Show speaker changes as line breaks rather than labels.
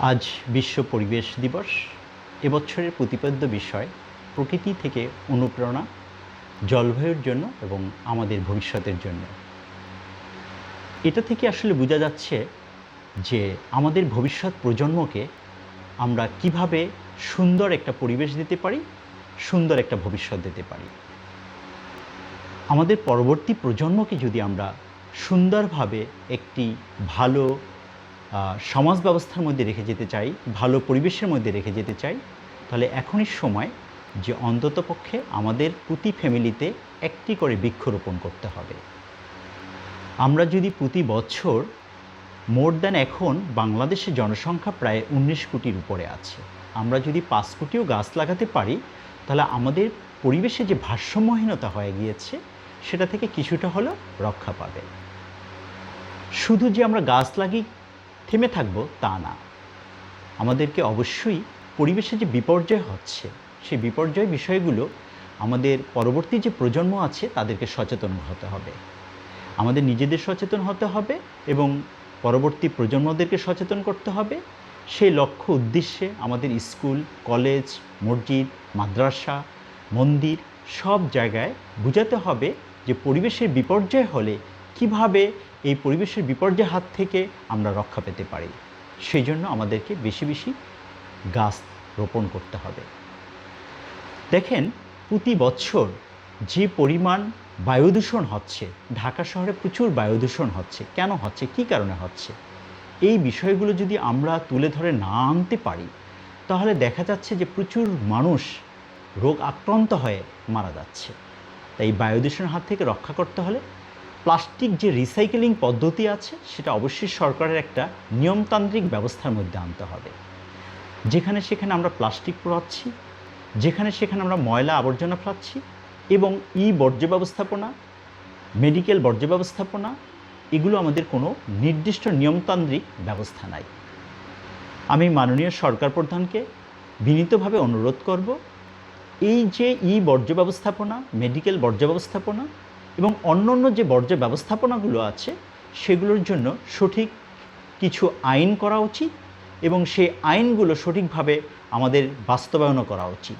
আজ বিশ্ব পরিবেশ দিবস। এবছরের প্রতিপাদ্য বিষয় প্রকৃতি থেকে অনুপ্রেরণা জলবায়ুর জন্য এবং আমাদের ভবিষ্যতের জন্য। এটা থেকে আসলে বোঝা যাচ্ছে যে আমাদের ভবিষ্যৎ প্রজন্মকে আমরা কিভাবে সুন্দর একটা পরিবেশ দিতে পারি, সুন্দর একটা ভবিষ্যৎ দিতে পারি। আমাদের পরবর্তী প্রজন্মকে যদি আমরা সুন্দরভাবে একটি ভালো সমাজ ব্যবস্থার মধ্যে রেখে যেতে চাই, ভালো পরিবেশের মধ্যে রেখে যেতে চাই, তাহলে এখনই সময় যে অন্ততপক্ষে আমাদের প্রতি ফ্যামিলিতে একটি করে বৃক্ষরোপণ করতে হবে। আমরা যদি প্রতি বছর মোর দ্যান এখন বাংলাদেশের জনসংখ্যা প্রায় 19 কোটির উপরে আছে, আমরা যদি 5 কোটিও গাছ লাগাতে পারি, তাহলে আমাদের পরিবেশে যে ভারসাম্যহীনতা হয়ে গিয়েছে সেটা থেকে কিছুটা হলেও রক্ষা পাবে। শুধু যে আমরা গাছ লাগিয়ে থেমে থাকবো তা না, আমাদেরকে অবশ্যই পরিবেশে যে বিপর্যয় হচ্ছে সেই বিপর্যয় বিষয়গুলো আমাদের পরবর্তী যে প্রজন্ম আছে তাদেরকে সচেতন হতে হবে, আমাদের নিজেদের সচেতন হতে হবে এবং পরবর্তী প্রজন্মদেরকে সচেতন করতে হবে। সেই লক্ষ্য উদ্দেশ্যে আমাদের স্কুল, কলেজ, মসজিদ, মাদ্রাসা, মন্দির সব জায়গায় বোঝাতে হবে যে পরিবেশের বিপর্যয় হলে কিভাবে এই পরিবেশের বিপর্যয়ের হাত থেকে আমরা রক্ষা পেতে পারি। সেই জন্য আমাদেরকে বেশি বেশি গাছ রোপণ করতে হবে। দেখেন, প্রতি বছর যে পরিমাণ বায়ুদূষণ হচ্ছে, ঢাকা শহরে প্রচুর বায়ুদূষণ হচ্ছে, কেন হচ্ছে, কী কারণে হচ্ছে, এই বিষয়গুলো যদি আমরা তুলে ধরে না আনতে পারি তাহলে দেখা যাচ্ছে যে প্রচুর মানুষ রোগ আক্রান্ত হয়ে মারা যাচ্ছে। তাই বায়ুদূষণের হাত থেকে রক্ষা করতে হলে প্লাস্টিক যে রিসাইকেলিং পদ্ধতি আছে সেটা অবশ্যই সরকারের একটা নিয়মতান্ত্রিক ব্যবস্থার মধ্যে আনতে হবে। যেখানে সেখানে আমরা প্লাস্টিক পোড়াচ্ছি, যেখানে সেখানে আমরা ময়লা আবর্জনা ফেলাচ্ছি এবং বর্জ্য ব্যবস্থাপনা, মেডিকেল বর্জ্য ব্যবস্থাপনা, এগুলো আমাদের কোনো নির্দিষ্ট নিয়মতান্ত্রিক ব্যবস্থা নাই। আমি মাননীয় সরকার প্রধানকে বিনীতভাবে অনুরোধ করব, এই যে বর্জ্য ব্যবস্থাপনা, মেডিকেল বর্জ্য ব্যবস্থাপনা এবং অন্যান্য যে বর্জ্য ব্যবস্থাপনাগুলো আছে সেগুলোর জন্য সঠিক কিছু আইন করা উচিত এবং সেই আইনগুলো সঠিকভাবে আমাদের বাস্তবায়নও করা উচিত।